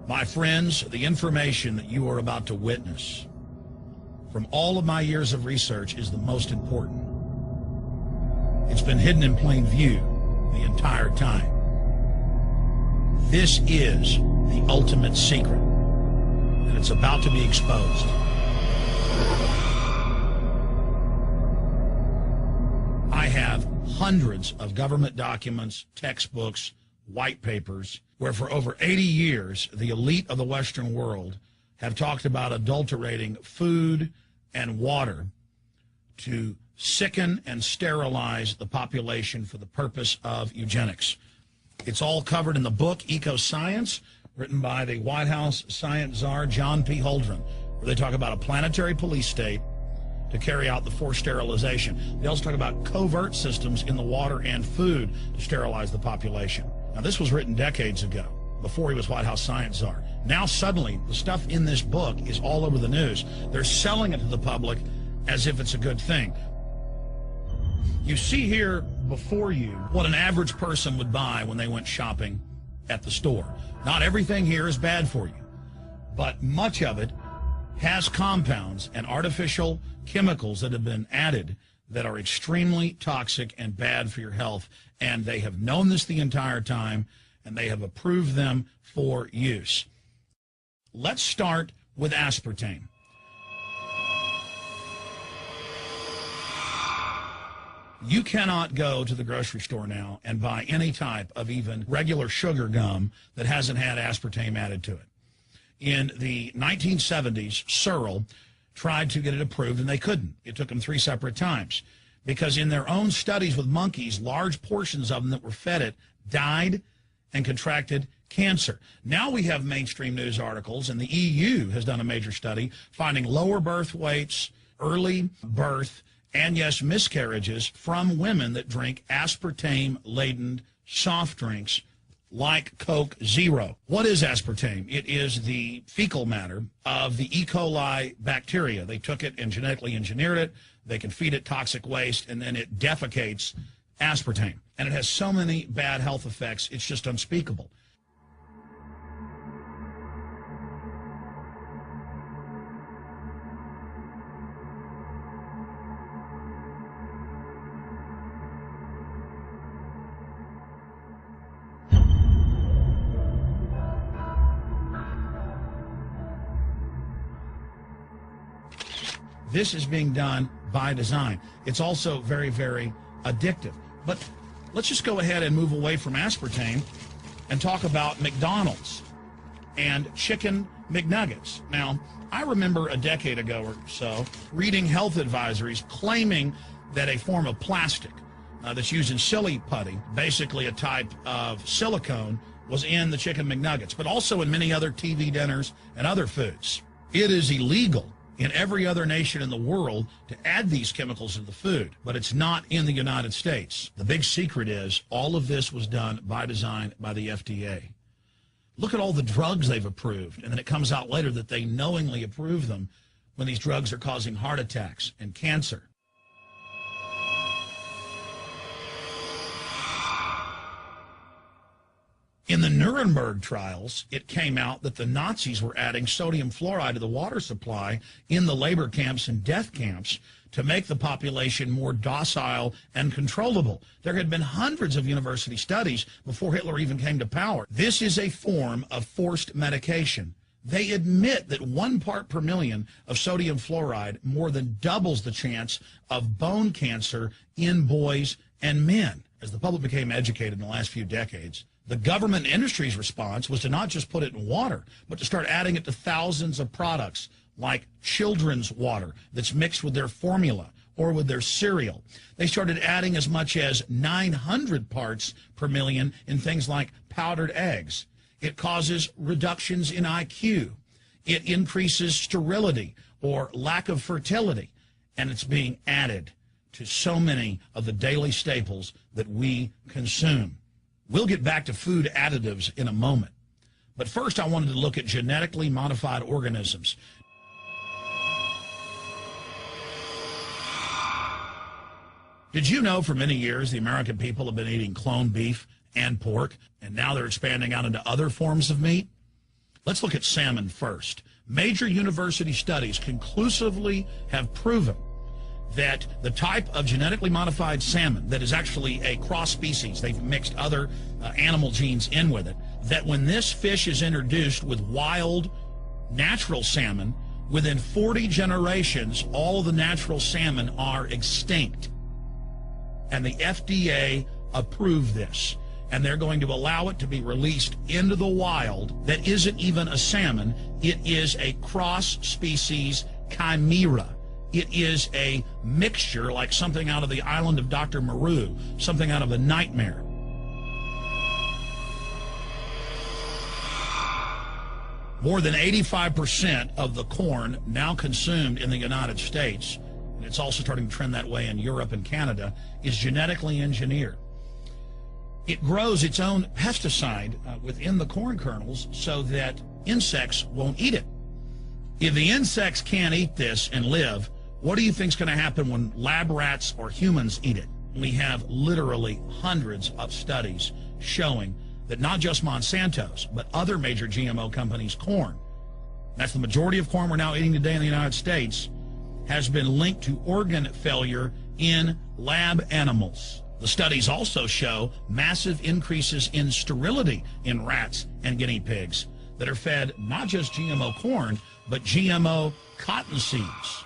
My friends, the information that you are about to witness from all of my years of research is the most important. It's been hidden in plain view the entire time. This is the ultimate secret, and it's about to be exposed. I have hundreds of government documents, textbooks, white papers, where for over 80 years, the elite of the Western world have talked about adulterating food and water to sicken and sterilize the population for the purpose of eugenics. It's all covered in the book Eco-Science, written by the White House science czar, John P. Holdren, where they talk about a planetary police state to carry out the forced sterilization. They also talk about covert systems in the water and food to sterilize the population. Now, this was written decades ago, before he was White House science czar. Now, suddenly, the stuff in this book is all over the news. They're selling it to the public as if it's a good thing. You see here before you what an average person would buy when they went shopping at the store. Not everything here is bad for you, but much of it has compounds and artificial chemicals that have been added that are extremely toxic and bad for your health, and they have known this the entire time, and they have approved them for use. Let's start with aspartame. You cannot go to the grocery store now and buy any type of even regular sugar gum that hasn't had aspartame added to it. In the 1970s, Searle tried to get it approved, and they couldn't. It took them 3 separate times because in their own studies with monkeys, large portions of them that were fed it died and contracted cancer. Now we have mainstream news articles, and the EU has done a major study finding lower birth weights, early birth, and yes, miscarriages from women that drink aspartame-laden soft drinks like Coke Zero. What is aspartame? It is the fecal matter of the E. coli bacteria. They took it and genetically engineered it. They can feed it toxic waste, and then it defecates aspartame. And it has so many bad health effects, it's just unspeakable. This is being done by design. It's also very, very addictive. But let's just go ahead and move away from aspartame and talk about McDonald's and chicken McNuggets. Now, I remember a decade ago or so reading health advisories claiming that a form of plastic that's used in silly putty, basically a type of silicone, was in the chicken McNuggets, but also in many other TV dinners and other foods. It is illegal in every other nation in the world to add these chemicals to the food, but it's not in the United States. The big secret is all of this was done by design by the FDA. Look at all the drugs they've approved, and then it comes out later that they knowingly approve them when these drugs are causing heart attacks and cancer. In the Nuremberg trials, it came out that the Nazis were adding sodium fluoride to the water supply in the labor camps and death camps to make the population more docile and controllable. There had been hundreds of university studies before Hitler even came to power. This is a form of forced medication. They admit that 1 part per million of sodium fluoride more than doubles the chance of bone cancer in boys and men. As the public became educated in the last few decades, the government industry's response was to not just put it in water, but to start adding it to thousands of products like children's water that's mixed with their formula or with their cereal. They started adding as much as 900 parts per million in things like powdered eggs. It causes reductions in IQ. It increases sterility or lack of fertility. And it's being added to so many of the daily staples that we consume. We'll get back to food additives in a moment. But first, I wanted to look at genetically modified organisms. Did you know for many years the American people have been eating cloned beef and pork, and now they're expanding out into other forms of meat? Let's look at salmon first. Major university studies conclusively have proven that the type of genetically modified salmon that is actually a cross species, they've mixed other animal genes in with it, that when this fish is introduced with wild natural salmon, within 40 generations, all of the natural salmon are extinct. And the FDA approved this. And they're going to allow it to be released into the wild that isn't even a salmon. It is a cross-species chimera. It is a mixture like something out of the island of Dr. Moreau, something out of a nightmare. More than 85% of the corn now consumed in the United States, and it's also starting to trend that way in Europe and Canada, is genetically engineered. It grows its own pesticide within the corn kernels so that insects won't eat it. If the insects can't eat this and live, what do you think is going to happen when lab rats or humans eat it? We have literally hundreds of studies showing that not just Monsanto's, but other major GMO companies' corn, that's the majority of corn we're now eating today in the United States, has been linked to organ failure in lab animals. The studies also show massive increases in sterility in rats and guinea pigs that are fed not just GMO corn, but GMO cotton seeds.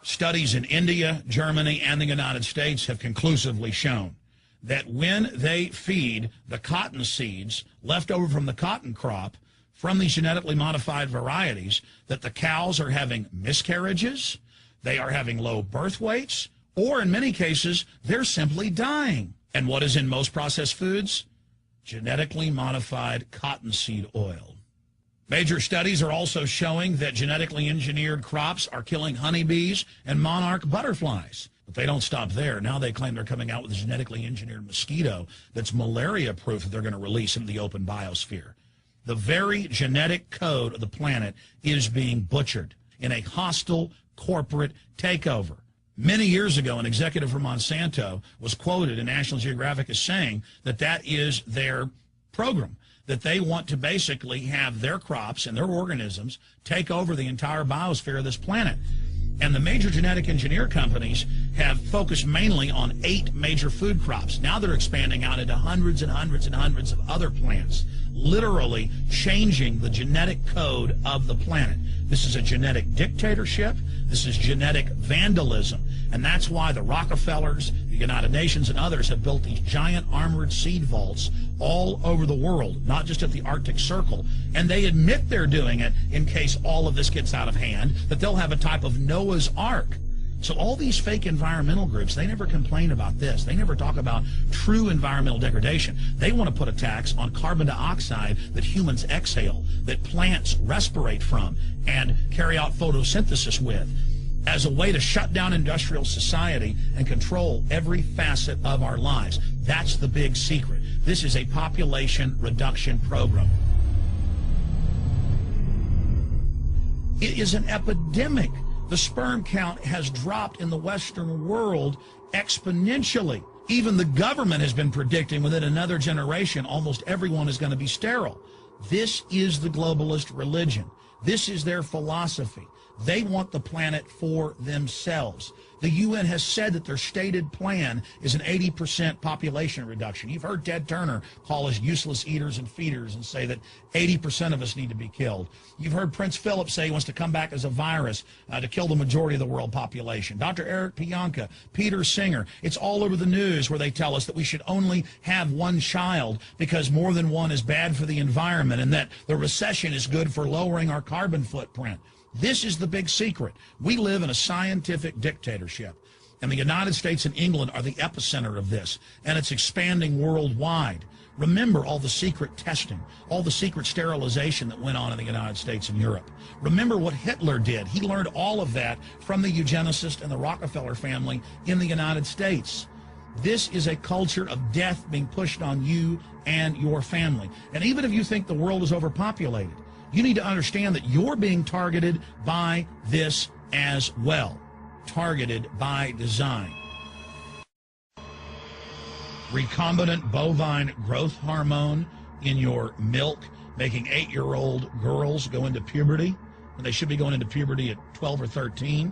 Studies in India, Germany, and the United States have conclusively shown that when they feed the cotton seeds left over from the cotton crop from these genetically modified varieties, that the cows are having miscarriages, they are having low birth weights, or in many cases, they're simply dying. And what is in most processed foods? Genetically modified cottonseed oil. Major studies are also showing that genetically engineered crops are killing honeybees and monarch butterflies. But they don't stop there. Now they claim they're coming out with a genetically engineered mosquito that's malaria-proof that they're going to release into the open biosphere. The very genetic code of the planet is being butchered in a hostile corporate takeover. Many years ago, an executive from Monsanto was quoted in National Geographic as saying that that is their program, that they want to basically have their crops and their organisms take over the entire biosphere of this planet. And the major genetic engineer companies have focused mainly on 8 major food crops. Now they're expanding out into hundreds and hundreds and hundreds of other plants, literally changing the genetic code of the planet. This is a genetic dictatorship. This is genetic vandalism. And that's why the Rockefellers, the United Nations, and others have built these giant armored seed vaults all over the world, not just at the Arctic Circle. And they admit they're doing it in case all of this gets out of hand, that they'll have a type of Noah's Ark. So all these fake environmental groups, they never complain about this. They never talk about true environmental degradation. They want to put a tax on carbon dioxide that humans exhale, that plants respirate from and carry out photosynthesis with, as a way to shut down industrial society and control every facet of our lives. That's the big secret. This is a population reduction program. It is an epidemic. The sperm count has dropped in the Western world exponentially. Even the government has been predicting within another generation almost everyone is going to be sterile. This is the globalist religion. This is their philosophy. They want the planet for themselves. The UN has said that their stated plan is an 80% population reduction. You've heard Ted Turner call us useless eaters and feeders and say that 80% of us need to be killed. You've heard Prince Philip say he wants to come back as a virus to kill the majority of the world population. Dr. Eric Pianka, Peter Singer, it's all over the news where they tell us that we should only have one child because more than one is bad for the environment and that the recession is good for lowering our carbon footprint. This is the big secret. We live in a scientific dictatorship, and the United States and England are the epicenter of this, and it's expanding worldwide. Remember all the secret testing, all the secret sterilization that went on in the United States and Europe. Remember what Hitler did. He learned all of that from the eugenicist and the Rockefeller family in the United States. This is a culture of death being pushed on you and your family. And even if you think the world is overpopulated, you need to understand that you're being targeted by this as well. Targeted by design. Recombinant bovine growth hormone in your milk making 8-year-old girls go into puberty when they should be going into puberty at 12 or 13.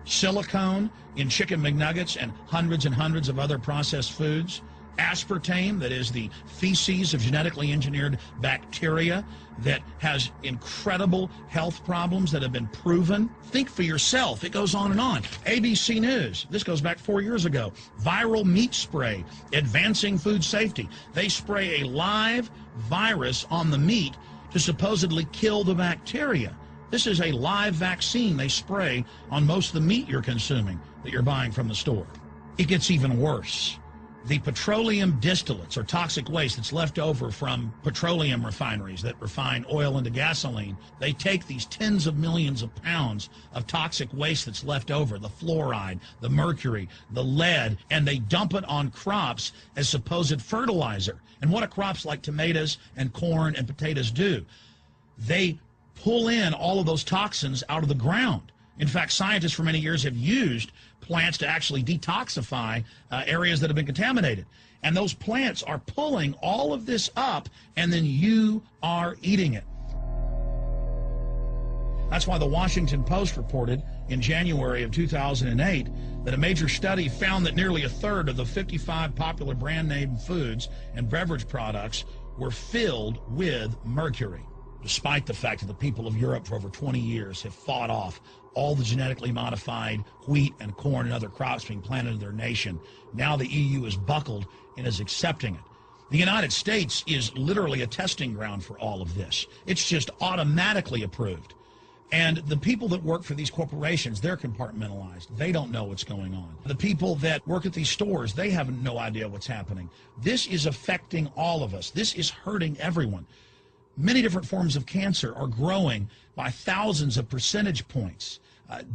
Silicone in chicken McNuggets and hundreds of other processed foods. Aspartame, that is the feces of genetically engineered bacteria that has incredible health problems that have been proven. Think for yourself. It goes on and on. ABC News, this goes back 4 years ago. Viral meat spray, advancing food safety. They spray a live virus on the meat to supposedly kill the bacteria. This is a live vaccine they spray on most of the meat you're consuming that you're buying from the store. It gets even worse. The petroleum distillates, or toxic waste that's left over from petroleum refineries that refine oil into gasoline, they take these tens of millions of pounds of toxic waste that's left over, the fluoride, the mercury, the lead, and they dump it on crops as supposed fertilizer. And what do crops like tomatoes and corn and potatoes do? They pull in all of those toxins out of the ground. In fact, scientists for many years have used plants to actually detoxify areas that have been contaminated. And those plants are pulling all of this up, and then you are eating it. That's why the Washington Post reported in January of 2008 that a major study found that nearly a third of the 55 popular brand name foods and beverage products were filled with mercury. Despite the fact that the people of Europe for over 20 years have fought off all the genetically modified wheat and corn and other crops being planted in their nation, now the EU is buckled and is accepting it. The United States is literally a testing ground for all of this. It's just automatically approved. And the people that work for these corporations, they're compartmentalized. They don't know what's going on. The people that work at these stores, they have no idea what's happening. This is affecting all of us. This is hurting everyone. Many different forms of cancer are growing by thousands of percentage points.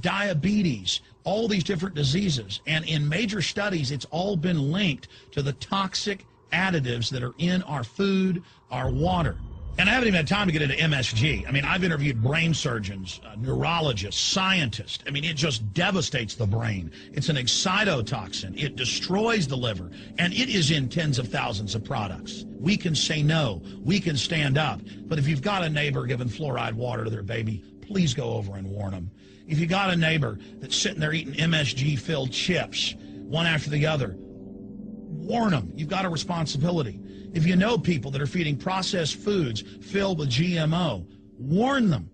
Diabetes, all these different diseases. And in major studies, it's all been linked to the toxic additives that are in our food, our water. And I haven't even had time to get into MSG. I mean, I've interviewed brain surgeons, neurologists, scientists. I mean, it just devastates the brain. It's an excitotoxin. It destroys the liver. And it is in tens of thousands of products. We can say no. We can stand up. But if you've got a neighbor giving fluoride water to their baby, please go over and warn them. If you got a neighbor that's sitting there eating MSG-filled chips, one after the other, warn them. You've got a responsibility. If you know people that are feeding processed foods filled with GMO, warn them.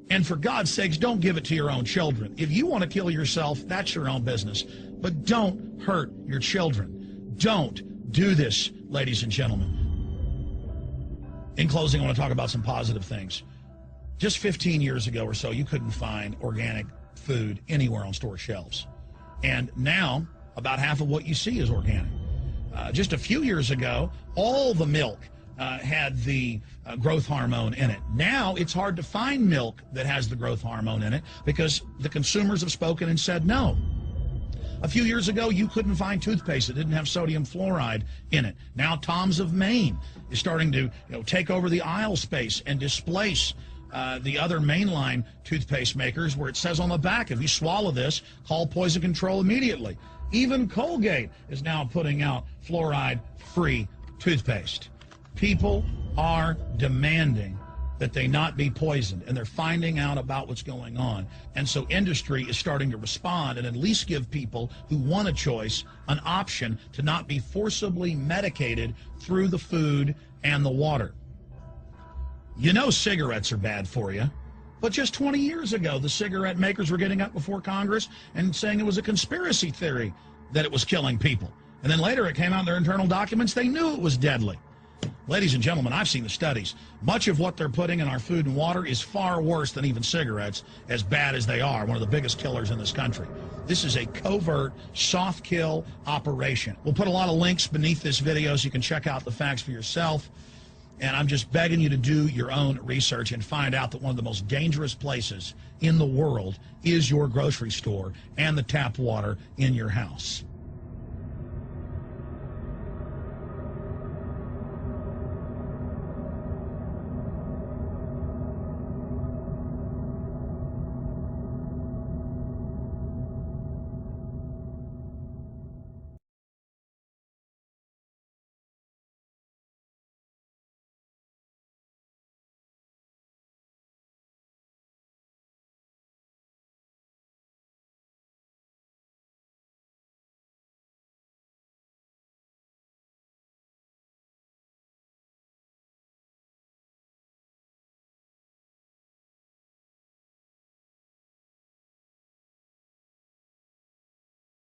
And for God's sakes, don't give it to your own children. If you want to kill yourself, that's your own business. But don't hurt your children. Don't do this, ladies and gentlemen. In closing, I want to talk about some positive things. Just 15 years ago or so, you couldn't find organic food anywhere on store shelves. And now, about half of what you see is organic. Just a few years ago, all the milk had the growth hormone in it. Now it's hard to find milk that has the growth hormone in it because the consumers have spoken and said no. A few years ago, you couldn't find toothpaste that didn't have sodium fluoride in it. Now Tom's of Maine is starting to take over the aisle space and displace the other mainline toothpaste makers, where it says on the back, if you swallow this, call poison control immediately. Even Colgate is now putting out fluoride-free toothpaste. People are demanding that they not be poisoned, and they're finding out about what's going on. And so industry is starting to respond and at least give people who want a choice an option to not be forcibly medicated through the food and the water. You know cigarettes are bad for you. But just 20 years ago, the cigarette makers were getting up before Congress and saying it was a conspiracy theory that it was killing people. And then later it came out in their internal documents, they knew it was deadly. Ladies and gentlemen, I've seen the studies. Much of what they're putting in our food and water is far worse than even cigarettes, as bad as they are, one of the biggest killers in this country. This is a covert, soft kill operation. We'll put a lot of links beneath this video so you can check out the facts for yourself. And I'm just begging you to do your own research and find out that one of the most dangerous places in the world is your grocery store and the tap water in your house.